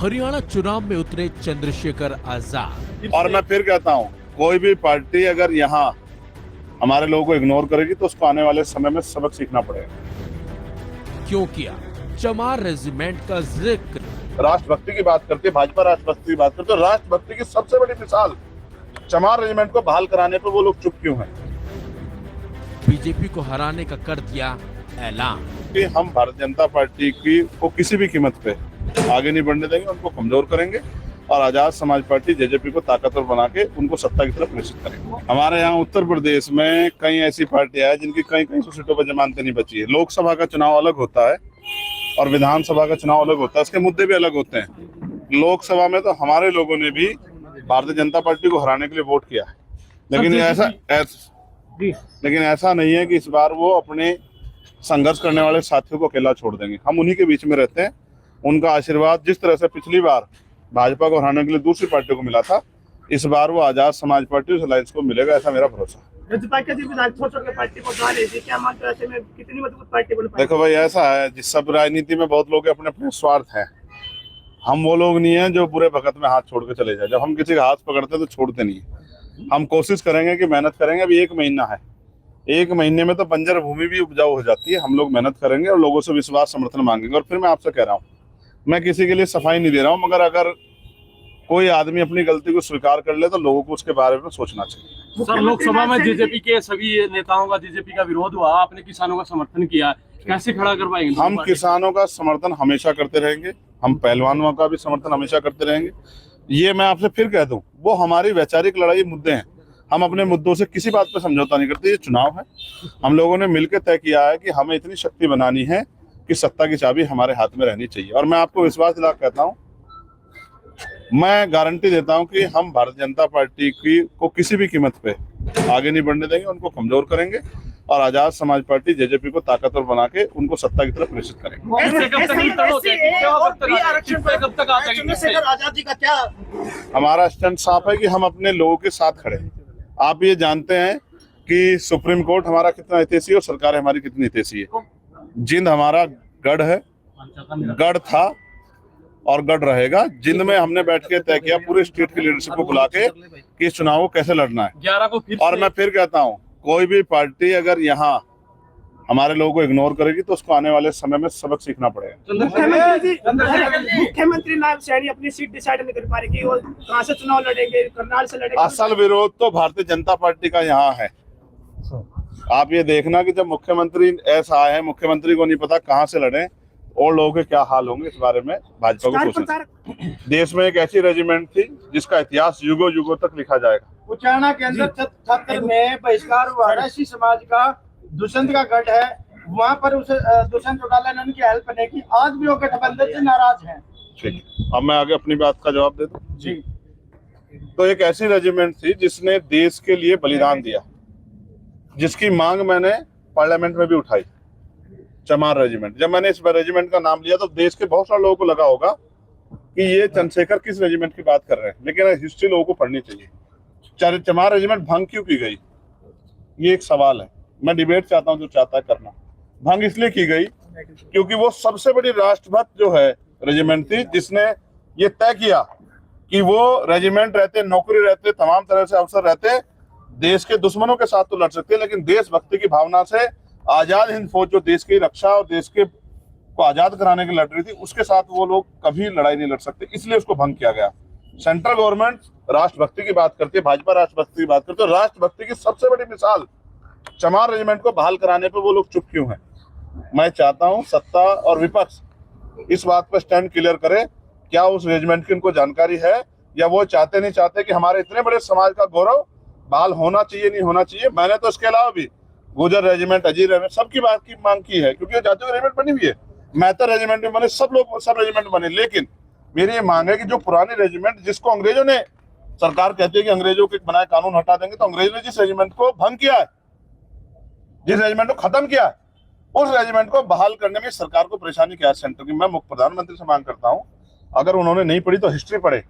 हरियाणा चुनाव में उतरे चंद्रशेखर आजाद। और मैं फिर कहता हूँ, कोई भी पार्टी अगर यहाँ हमारे लोगों को इग्नोर करेगी तो उसको आने वाले समय में सबक सीखना पड़ेगा। क्यों किया चमार रेजिमेंट का जिक्र? राष्ट्रभक्ति की बात करते, भाजपा राष्ट्रभक्ति की बात करते, तो राष्ट्रभक्ति की सबसे बड़ी मिसाल चमार रेजिमेंट को बहाल कराने पर वो लोग चुप क्यों हैं? बीजेपी को हराने का कर दिया ऐलान कि हम भारतीय जनता पार्टी की को किसी भी कीमत पे आगे नहीं बढ़ने देंगे, उनको कमजोर करेंगे और आजाद समाज पार्टी जेजेपी को ताकतवर बना के उनको सत्ता की तरफ प्रेषित करेंगे। हमारे यहाँ उत्तर प्रदेश में कई ऐसी पार्टियां हैं जिनकी कई सीटों पर जमानतें नहीं बची है। लोकसभा का चुनाव अलग होता है और विधानसभा का चुनाव अलग होता है, उसके मुद्दे भी अलग होते हैं। लोकसभा में तो हमारे लोगों ने भी भारतीय जनता पार्टी को हराने के लिए वोट किया है, लेकिन ऐसा नहीं है कि इस बार वो अपने संघर्ष करने वाले साथियों को अकेला छोड़ देंगे। हम उन्हीं के बीच में रहते हैं। उनका आशीर्वाद जिस तरह से पिछली बार भाजपा को हराने के लिए दूसरी पार्टियों को मिला था, इस बार वो आजाद समाज पार्टी उस अलायंस को मिलेगा, ऐसा मेरा भरोसा है। देखो भाई, ऐसा है जिस सब राजनीति में बहुत लोग अपने अपने स्वार्थ हैं। हम वो लोग नहीं हैं जो बुरे भगत में हाथ छोड़ के चले जाए। जब हम किसी का हाथ पकड़ते हैं तो छोड़ते नहीं है। हम कोशिश करेंगे कि मेहनत करेंगे। अभी 1 महीना है, 1 महीने में तो बंजर भूमि भी उपजाऊ हो जाती है। हम लोग मेहनत करेंगे और लोगों से विश्वास समर्थन मांगेंगे। और फिर मैं आपसे कह रहा हूँ, मैं किसी के लिए सफाई नहीं दे रहा हूँ, मगर अगर कोई आदमी अपनी गलती को स्वीकार कर ले तो लोगों को उसके बारे में सोचना चाहिए। सर, लोकसभा में जेजेपी के सभी नेताओं का जेजेपी का विरोध हुआ, आपने किसानों का समर्थन किया, कैसे खड़ा करवाएंगे? हम किसानों का समर्थन हमेशा करते रहेंगे, हम पहलवानों का भी समर्थन हमेशा करते रहेंगे। ये मैं आपसे फिर कह दूं, वो हमारी वैचारिक लड़ाई मुद्दे हैं। हम अपने मुद्दों से किसी बात पर समझौता नहीं करते। ये चुनाव है, हम लोगों ने मिलकर तय किया है कि हमें इतनी शक्ति बनानी है कि सत्ता की चाबी हमारे हाथ में रहनी चाहिए। और मैं आपको विश्वास दिला कहता हूं, मैं गारंटी देता हूं कि हम भारतीय जनता पार्टी को किसी भी कीमत पे आगे नहीं बढ़ने देंगे, उनको कमजोर करेंगे और आजाद समाज पार्टी जेजेपी को ताकतवर बना के उनको सत्ता की तरफ प्रेषित करेंगे। हमारा स्टैंड साफ है कि हम अपने लोगों के साथ खड़े हैं। आप ये जानते हैं कि सुप्रीम कोर्ट हमारा कितना हितैषी है और सरकार हमारी कितनी हितैषी है। जिंद हमारा गढ़ है, गढ़ था और गढ़ रहेगा। जिंद में हमने बैठ के तय किया पूरे स्टेट की लीडरशिप को बुला के कि इस चुनाव को कैसे लड़ना है। 11 को और मैं फिर कहता हूँ, कोई भी पार्टी अगर यहाँ हमारे लोगों को इग्नोर करेगी तो उसको आने वाले समय में सबक सीखना पड़ेगा। मुख्यमंत्री नाम से अपनी सीट डिसाइड नहीं कर पा रही, वो कहां से चुनाव लड़ेंगे, करनाल से लड़ेंगे। असल विरोध तो भारतीय जनता पार्टी का यहाँ है। आप ये देखना कि जब मुख्यमंत्री ऐसा आए हैं, मुख्यमंत्री को नहीं पता कहाँ से लड़े और लोगों के क्या हाल होंगे, इस बारे में भाजपा को सोचना। देश में एक ऐसी रेजिमेंट थी जिसका इतिहास युगों युगों तक लिखा जाएगा। उचाना के अंदर छत्र में बहिष्कार हुआ, एससी समाज का दुष्यंत का गढ़ है, वहाँ पर उसे दुष्यंत चौटाला ने उनकी हेल्प नहीं की। आज भी वो गठबंधन से नाराज हैं। ठीक, अब मैं आगे अपनी बात का जवाब दे दूं जी। तो एक ऐसी रेजिमेंट थी जिसने देश के लिए बलिदान दिया, जिसकी मांग मैंने पार्लियामेंट में भी उठाई, चमार रेजिमेंट। जब मैंने इस रेजिमेंट का नाम लिया तो देश के बहुत सारे लोगों को लगा होगा कि ये चंद्रशेखर किस रेजिमेंट की बात कर रहे हैं, लेकिन हिस्ट्री लोगों को पढ़नी चाहिए। चमार रेजिमेंट भंग क्यों की गई, ये एक सवाल है। मैं डिबेट चाहता हूं, जो चाहता है करना। भंग इसलिए की गई क्योंकि वो सबसे बड़ी राष्ट्रभक्त जो है रेजिमेंट थी, जिसने ये तय किया कि वो रेजिमेंट रहते, नौकरी रहते, तमाम तरह से अवसर रहते, देश के दुश्मनों के साथ तो लड़ सकते, लेकिन देशभक्ति की भावना से आजाद हिंद फौज जो देश की रक्षा और देश के को आजाद कराने के लड़ रही थी, उसके साथ वो लोग कभी लड़ाई नहीं लड़ सकते, इसलिए उसको भंग किया गया। सेंट्रल गवर्नमेंट राष्ट्रभक्ति की बात करती है, भाजपा राष्ट्रभक्ति की बात करती है। राष्ट्रभक्ति की सबसे बड़ी मिसाल चमार रेजिमेंट को बहाल कराने पर वो लोग चुप क्यों हैं? मैं चाहता हूं सत्ता और विपक्ष इस बात पर स्टैंड क्लियर करे। क्या उस रेजिमेंट की उनको जानकारी है, या वो चाहते नहीं चाहते कि हमारे इतने बड़े समाज का गौरव बहाल होना चाहिए, नहीं होना चाहिए? मैंने तो इसके अलावा भी गुजर रेजिमेंट, अजीत रेजिमेंट, सबकी बात की मांग की है, क्योंकि जातियों रेजिमेंट बनी हुई है। मेहतर रेजिमेंट में बने, सब लोग सब रेजिमेंट बने, लेकिन मेरी ये मांग है कि जो पुरानी रेजिमेंट जिसको अंग्रेजों ने, सरकार कहती है कि अंग्रेजों के बनाए कानून हटा देंगे, तो अंग्रेजों ने जिस रेजिमेंट को भंग किया है, जिस रेजिमेंट को खत्म किया है, उस रेजिमेंट को बहाल करने में सरकार को परेशानी क्या है सेंटर की। मैं मुख्य प्रधानमंत्री से मांग करता हूं, अगर उन्होंने नहीं पढ़ी तो हिस्ट्री पढ़े।